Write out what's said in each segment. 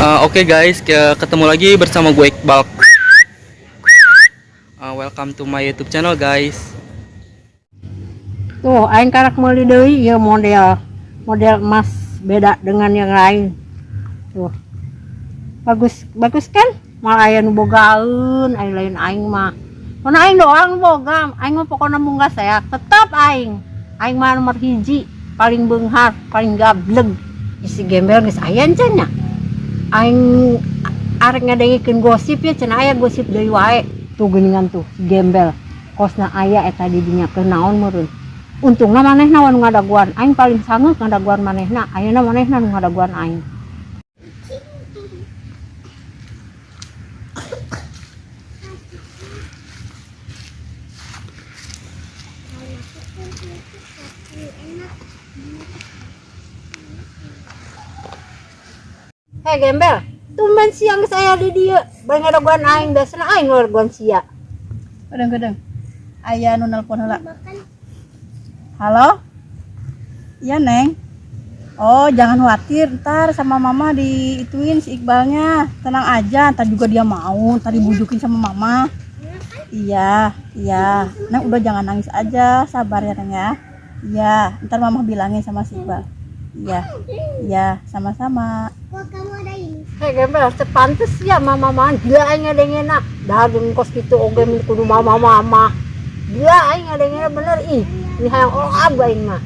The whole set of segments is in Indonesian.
Oke guys, ketemu lagi bersama gue Iqbal. Welcome to my YouTube channel guys. Tuh, aing karak meuli deui ya model emas beda dengan yang lain. Tuh. Bagus kan? Mal aya nu bogaeun, aing lain aing mah. Mun aing doang boga, aing mah pokona munggah saya. Tetap aing mah nomor hiji, paling beunghar, paling gableg. Isi gembel geus aya encan nya. Aing arek ngadengikeun gosip ya cenah aya gosip deui wae. Tuh geuningan tuh si gembel. Kosna aya eta di dinya kenaon meureun. Untungna manehna anu ngadaguan, aing paling sangeuk ngadaguan manehna. Ayeuna manehna nu ngadaguan aing. Hei gembel, tumben siang saya di dieu. Bari ngadaguan aing, biasana aing ngadaguan sia. Kadang-kadang aya nu nelpon heula. Halo? Iya, Neng. Oh, jangan khawatir, ntar sama mama diituin si Iqbalnya. Tenang aja, ntar juga dia mau, ntar dibujukin sama mama. Iya. Neng udah jangan nangis aja, sabar ya, Neng ya. Iya, ntar mama bilangin sama si Iqbal. Iya, sama-sama. Hei gembel, sepantes ya mama gila aing ngadengena. Dahageun kos kitu oge kudu mama. Gila aing ngadengena bener ih. Ini hayang olab aing mah.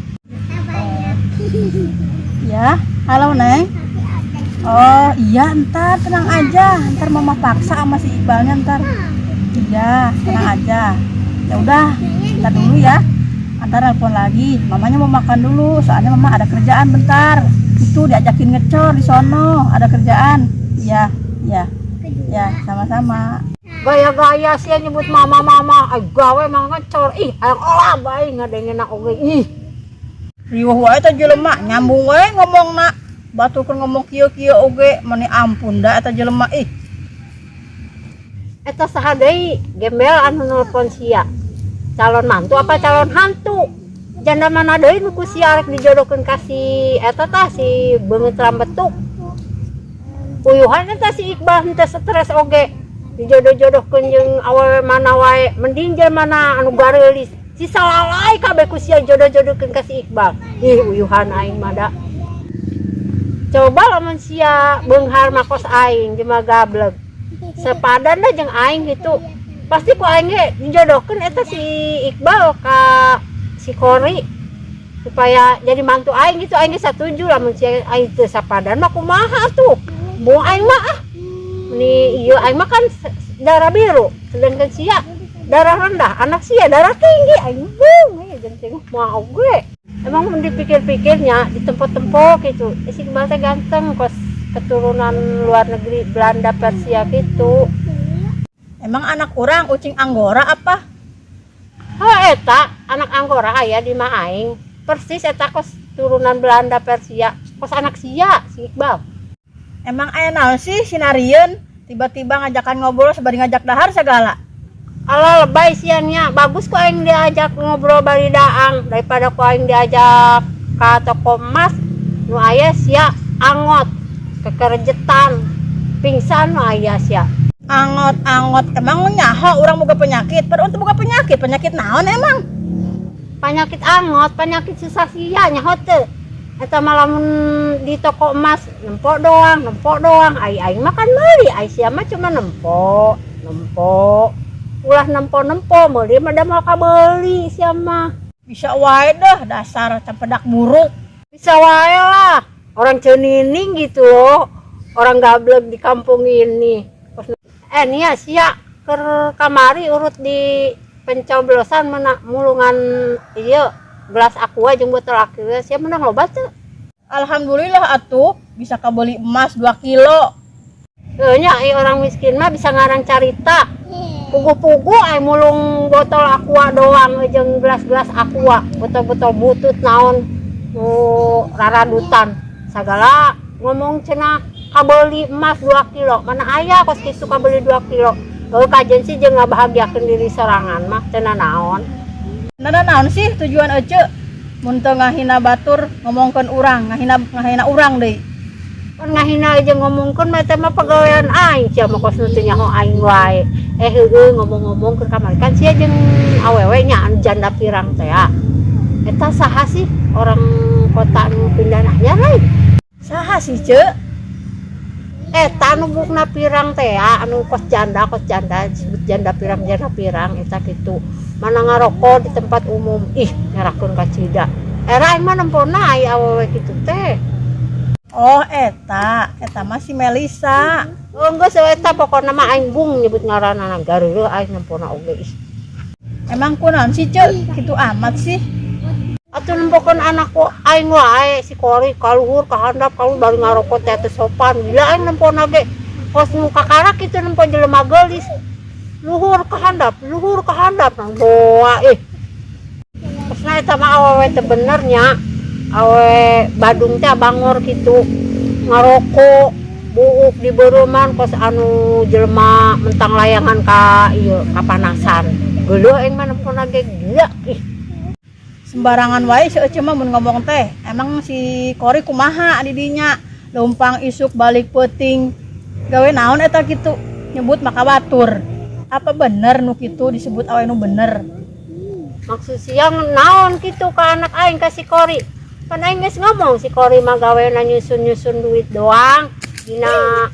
Ya, halo Neng. Oh iya, ntar tenang aja, ntar mama paksa sama si Iqbalnya ntar. Iya, tenang aja. Ya udah, ntar dulu ya. Ntar telepon lagi. Mamanya mau makan dulu, soalnya mama ada kerjaan bentar. Itu diajakin ngecor di sono, ada kerjaan. Iya, sama-sama. Gaya-gaya sih nyebut mama. Ay gawe mah ngecor. Ih, hayang olab aing ngadengena oge ih. Riweuh wae teh jelema, nyambung wae ngomongna. Baturkeun ngomong kieu-kieu oge, mani ampun da eta jelema ih. Eta saha deui gembel anu nelpon sia? Calon mantu apa calon hantu? Janda mana deui nu ku sia arek dijodohkeun ka si eta tah si beungeut rambetuk. Puyuhan eta si Iqbal henteu stres oge. Dijodoh-jodohkeun jeung awewe mana wae, mending jelema anu gareulis. Si salalai kabeh ku sia jodoh-jodohkeun ka si Iqbal. Ih uyuhan aing mah da. Coba lamun sia beunghar makos aing jeung gableg. Sepadan da jeung aing gitu. Pasti ku aing ge dijodohkeun eta si Iqbal ka si Kori supaya jadi mantu aing gitu. Aing ge satuju lamun sia aing teu sapadan mah kumaha tuh. Bung aing mah ini ieu aing mah kan darah biru, sedangkan sia darah rendah, anak sia darah tinggi. Aing bung jeung mau gue. Emang mun dipikir-pikirnya di tempat-tempat gitu. Si Iqbal teh ganteng kos keturunan luar negeri Belanda Persia gitu. Emang anak orang ucing Anggora apa? Eta anak Anggora aya di mah aing. Persis eta kos turunan Belanda Persia. Kos anak sia si Iqbal. Emang aya naon sih sinarieun? Tiba-tiba ngajakan ngobrol sebari ngajak dahar segala. Ala lebay siannya. Bagus ku aing diajak ngobrol bari daang daripada ku aing diajak ka toko emas nu aya sia angot, kekerejetan, pingsan nu aya sia. Angot emang nyaho orang boga penyakit? Padahal untuk boga penyakit naon emang? Penyakit angot, penyakit susah sia nyaho teu. Eta malamun di toko emas nempok doang. Aing makan meuli, ai sia mah cuma nempok. Ulah nempo meuli mah da moal kabeuli sia mah. Bisa wae dah dasar campedak buruk. Bisa wae lah. Orang ceunining gitu loh. Orang gableg di kampung ini. Nih ya sia keur kamari urut di pencoblosan mana mulungan ieu gelas aqua jeung botol aqua sia menang loba teu. Alhamdulillah atuh bisa kabeli emas 2 kilo. Nya orang miskin mah bisa ngarang carita. Pugu-pugu ai mulung botol aqua doang jeung gelas-gelas aqua, botol-botol butut naon nu raradutan. Sagala ngomong cenah kabeli emas 2 kilo. Mana aya kos kitu kabeli 2 kilo. Heuh kajen sih jeung ngabahagiakeun diri sorangan mah cenah naon. Naon sih tujuan ece? Mun teu ngahina batur ngomongkeun urang, ngahina urang deui. kan ngahina aja ngomongkeun mah teh mah pagawean aing sia mah kos nu teu nyaho aing wae heueuh ngomong-ngomong ke kamari kan sia jeung awewe nya anu janda pirang teh eta saha sih orang kota nu pindah nanya lain Saha sih ce? eta anu bukna pirang teh anu kos janda disebut janda pirang eta kitu mana ngarokok di tempat umum ih nyerahkeun ka cida era aing mah nempona aya awewe kitu teh. Oh eta mah si Melisa. Oh enggak eta pokokna mah aing bung nyebut ngaranna gareureul aing nempona oge ih. Emang kunaon sih ce? Kitu amat sih. Atuh nempokeun anakku aing wae si Kori kaluhur kahandap kalau bari ngarokok teh teu sopan gila aing nempona ge kos nu kakara kitu nempo jelema geulis luhur kahandap nang boa ih. Terusna eta mah awewe teh bener nya awe Badung teh bangor gitu ngarokok buuk di beureman kos anu jelema mentang layangan ka ieu kapanasan geuleuh aing mah nempona ge gila ih. Sembarangan wae si Ece mah mun ngomong teh. Emang si Kori kumaha di dinya? Lumpang isuk balik peuting. Gawe naon eta kitu? Nyebut maka batur. Apa bener nu kitu disebut awe nu bener? Maksud siang naon kitu ka anak aing ka si Kori? Kan aing geus ngomong si Kori mah gaweana nyusun duit doang dina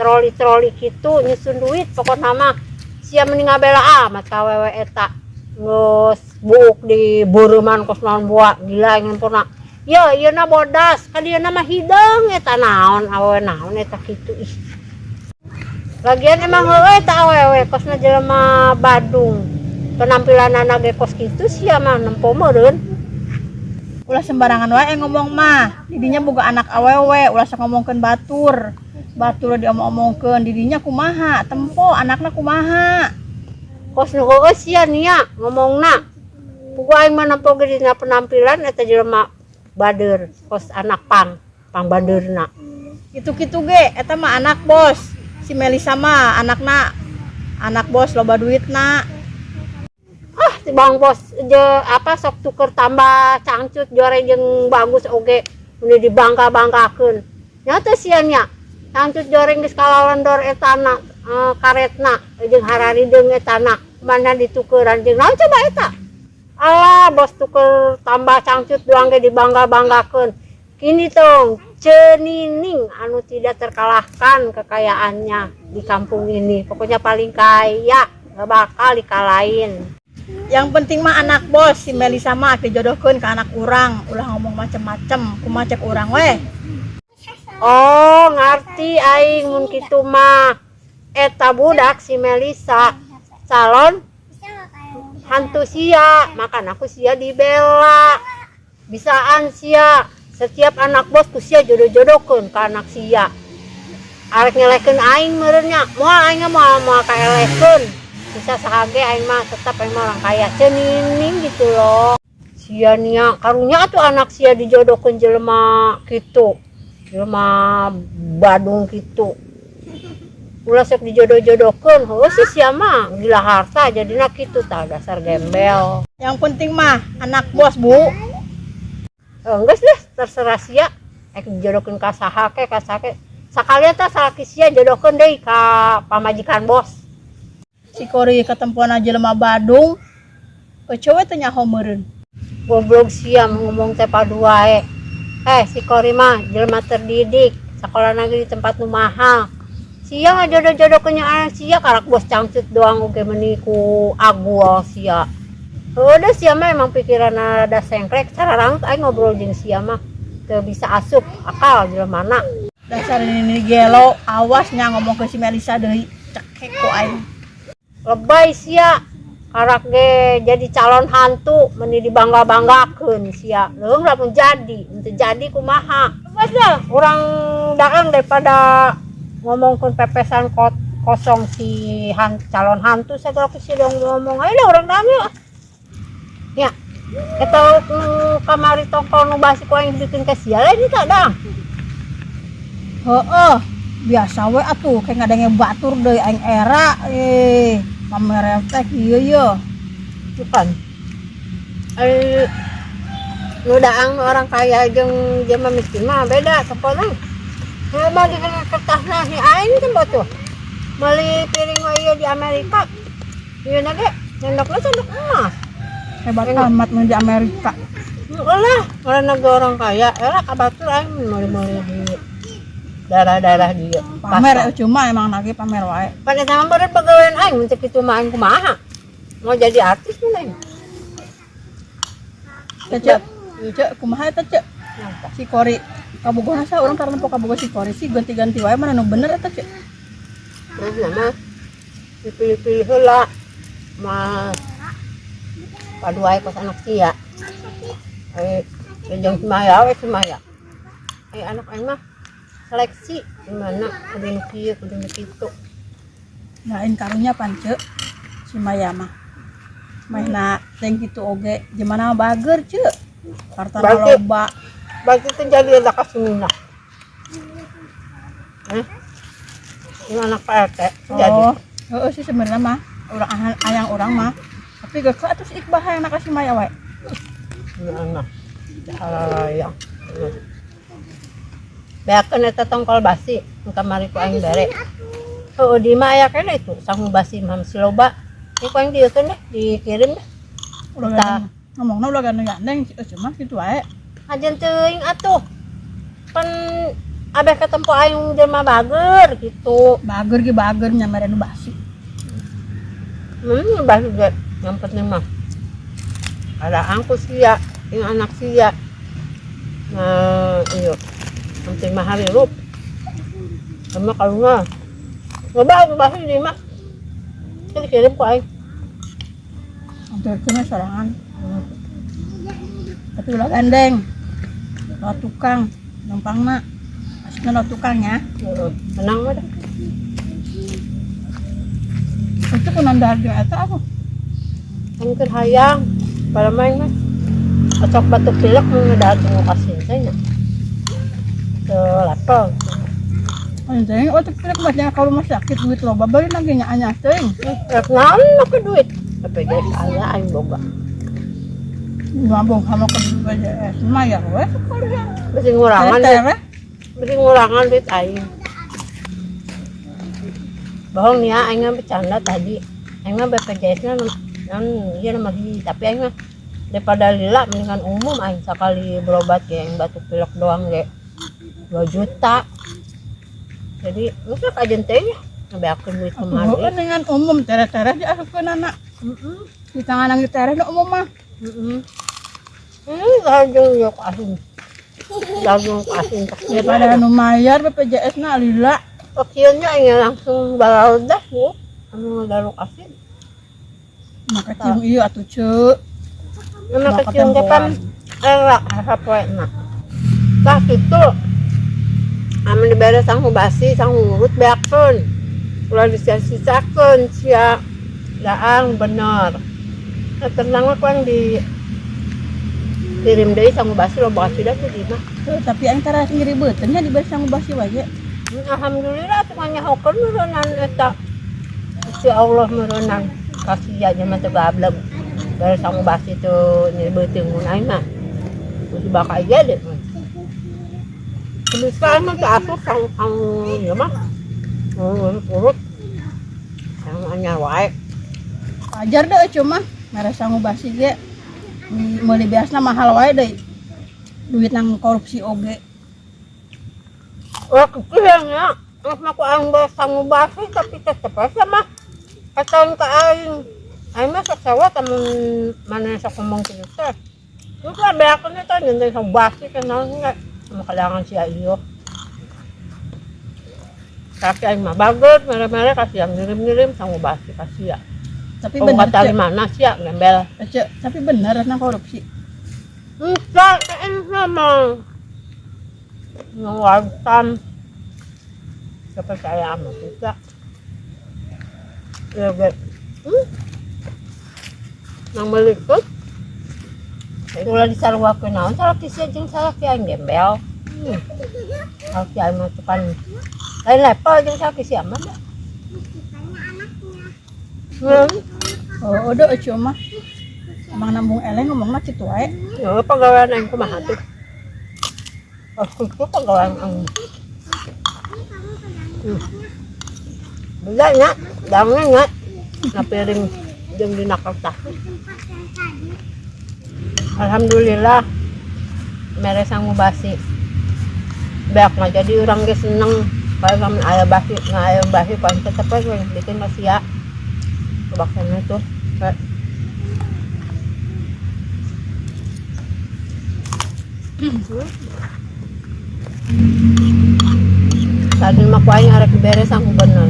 troli kitu nyusun duit pokokna mah sia mending ngabela amat ka awewe eta. Ngus buuk di beureman kos naon buah gila ingin puna ya ieu na bodas ka dieu na mah hideung eta naon awewe naon eta kitu ih. Lagian emang heueuh eta awewe kosna jelema Badung penampilanana ge kos kitu sia mah nempo meureun. Ulah sembarangan wae ngomong mah. Didinya boga anak awewe ulah sok ngomongkeun batur. Batur diomong-omongkeun didinya kumaha? Tempo anakna kumaha? Kos nu heueuh sia nia ngomongna pugu aing mah nampo ge dina penampilan eta jelema bader kos anak pang baderna Kitu-kitu ge eta mah anak bos. Si Melisa mah anak bos loba duitna. Si bang bos apa sok tuker tambah cangcut jore jeung bagus oge mun dibangga-banggakeun nya teh sia nya cangcut joreng geus kalalendor etana karetna jeung hararideung etana mana ditukeran jeung naon coba eta alah bos tuker tambah cangcut doang ge dibangga-banggakeun kini tong Cenining anu tidak terkalahkan kekayaannya di kampung ini pokoknya paling kaya gak bakal dikalahin. Yang penting mah anak bos si Melisa mah dijodohkeun ke anak urang ulah ngomong macem-macem kumaha cek urang we. Oh ngarti aing mun kitu mah eta budak si Melisa calon hantu sia makan aku sia dibela bisaan sia setiap anak bos ku sia jodoh-jodohkeun ka anak sia arek nyelekeun aing meureun nya moal aing moal kaelekeun bisa sahage aing mah tetap aing mah orang kaya Cenining gitu loh sia nia karunya atuh anak sia dijodohkeun jelema kitu jelema Badung kitu ulah sok dijodoh-jodohkeun heuh sih sia mah gila harta jadina kitu tah dasar gembel. Yang penting mah anak bos bu. Geus deh terserah sia dijodohkeun ka saha ke sakalian tah salaki sia jodohkeun deui ka pamajikan bos. Si Kori ketempona jelema Badung kecewe teh nyaho meureun. Goblok sia ngomong teh padu wae. Si Kori mah jelema terdidik sakola negeri di tempat nu mahal. Sia ngajodoh-jodohkeun anak sia karak bos cangcut doang oge meuni ku agul sia. Udah sia mah emang pikiranna rada sengklek sararang aing ngobrol jeung sia mah teu bisa asup akal jelemana. Dasar ini gelo awas nya ngomong ke si Melisa deui cekek ku aing. Lebay sia karak ge jadi calon hantu meuni dibangga-banggakeun sia. Leung lamun jadi, henteu jadi kumaha. Bos dah urang daang daripada ngomongkeun pepesan kosong si calon hantu segala si dong ngomong ayo dah urang daang yuk. Ya. Eta kamari tongkol nu basi ku aing bikin ka sia lain eta dang. Heeh, biasa we atuh kayak ngadenge batur deui aing era pamer teh ieu ye. Bukan. Nu daang orang kaya jeung jelema miskin mah beda sepona. Mau di kertasnya si Ain kan betul. Beli piring mah iya di Amerika. Iya nage, sendoknya sendok emas. Hebat amat mau di Amerika. Lah, orang negara orang kaya, elah kabatur Ain meli-meli di daerah-daerah dia. Pamer cuma emang lagi pamer wae. Pada zaman beureut pegawaian Aing mun cek kitu mah aing kumaha. Mau jadi artis mun aing. Cek, cek kumaha eta cek? Si Kori kabogoh asa urang karena pok kabogoh si Kori sih ganti-ganti wae mana nu bener eta cek. Terus nama dipilih-pilih heula. Mas padu wae kos anak sia. Jeung semaya we semaya. Anak aing mah seleksi gimana kudu nu kieu kudu nu kitu. Lain karunya pance si Maya mah. Mainna teng kitu oge gimana bager cek. Kartana Bager. loba. Bagi terjadi ada kasunina. Ini anak PRT jadi. Oh, heeh sih sebenarnya mah urang ayang urang mah. Tapi gak ke atus Iqbal hayang kasih Maya wae. Ini anak. Halayang. Beakeun eta tongkol basi kamari ku aing bere. Oh di mah aya kana itu sangu basi mah si loba. Ini ku aing dieukeun deh, dikirim deh. Udah Tah. gandeng. Ngomongna udah gandeng-gandeng cuma kitu wae. Ajen teuing atuh. Pan abeh ketempo aing jelema bager gitu. Bager nya mere nu basi. Basi ge yang penting mah. Ada angku sia, yang anak sia. Nah, iyo. Penting mah hari rup. Sama kalau mah. Ngebah basi di mah. Jadi kirim ku aing. Hampir kena sorangan. Tapi ulah gandeng. Lewat tukang, gampangna. Aslinya lewat tukangnya. Tenang mah dah. Itu kunan harga eta apa? Aing keur hayang. Pada main mah. Cocok batuk pilek mun ngedateng kasih teh nya. Ke level. Anjing, otak pilek banyak kalau rumah sakit duit loba bari lagi nya anya teuing. Rek naon make duit. Tapi guys, aya aing boga. Ngabung sama ke BPJS mah ya we sekalian. Bisi ngurangan duit. Tere. Bisi ngurangan duit aing. Bohong nih ya, aing mah bercanda tadi. Aing mah BPJS-nya non iya nomor hiji, tapi aing mah daripada lila mendingan umum aing sekali berobat ge yang batuk pilek doang ge 2 juta. Jadi rusak ajen teh nya ngabeakeun duit Aku kemari. dengan umum tere-tere diasupkeun anak. Di tangan nang tere nu umum mah. Ini gajeng yok asin. Gajeng asin Daripada nu mayar BPJS na lila. Pakiannya ingin langsung balaud dah bu. Anu garuk asin. Maka cium ieu atuh ceuk. Anu Bakal kecium tempoan. depan elak asa poena. Tah kitu. Amun dibere sang basi sang urut beakeun. Ulah disisa-sisakeun sia daang bener. Tenang mah kuang di kirim deui sang basi lo basi dah di mah. Tapi antara sendiri beuteun nya diberi sangu basi wae. Alhamdulillah tuh nyahokeun meureunnan eta. Si Allah meureunnan kasih aja mah teu gablek. Dari sang basi tuh nyebeuteun mun aing mah. Terus bakal aja deh. Terus sekarang mah asup sang ieu mah. Urut. Sang anyar wae. Ajar deh cuma mere sangu basi ge. Meuli biasna mahal wae deui. Duit nang korupsi oge. Wah kecil ya. Mah ku aing bae sang basi tapi tetep aja mah. Katon ka aing. Aing mah sok sewa temen mana sok ngomong kitu teh. Terus lah beakeun eta nyen sang basi kenal enggak. Sama kalangan si ieu. Tapi aing mah bagus, mere-mere kasih yang ngirim-ngirim sang basi kasih ya. Tapi Oh, bener kata di Cek. mana sih ya gembel? Cek, tapi bener nang korupsi. Enggak, sama ngawartan kepercayaan mah juga. Ya, bet. Nang melikut. Ulah disarwakeun naon salah kisi jeung salah ki aing gembel. Salah ki aing mah tukan lain level jeung salah kisi aman. Oh, udah cuma emang nambung eleng ngomongna kitu wae. Ya pegawaian aing kumaha tuh. Oh, itu pegawaian aing. Beda nya, dangnya nya. Na piring jeung dina kertas. Alhamdulillah mere sanggup basi. Beak mah jadi urang ge seneng. Kalau lamun aya basi, aya basi pan tetep we bikin sia. Kebaksana itu. Tadi mah kuaing arek beres sanggup bener.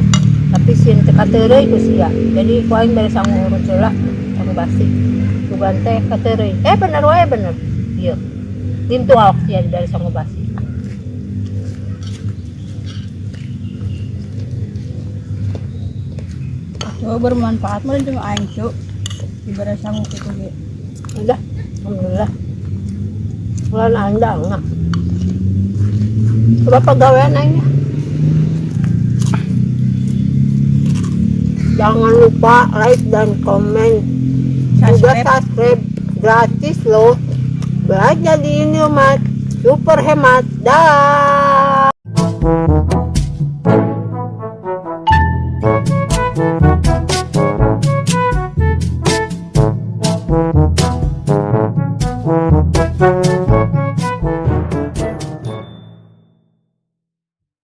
Tapi sieun teh kateureuy ku sia. Jadi kuaing beres sanggup urut heula sanggup basi. Tugan teh kateureuy. Bener wae bener. Ieu. Tintu awak sia dari sanggup basi. Oh, bermanfaat mah jeung aing cu. Dibere sanggup kitu ge. Udah, alhamdulillah. Bulan anda enggak. Coba pegawaian aing ya. Jangan lupa like dan komen. Juga subscribe gratis loh. Belajar di Indomaret super hemat. Dah.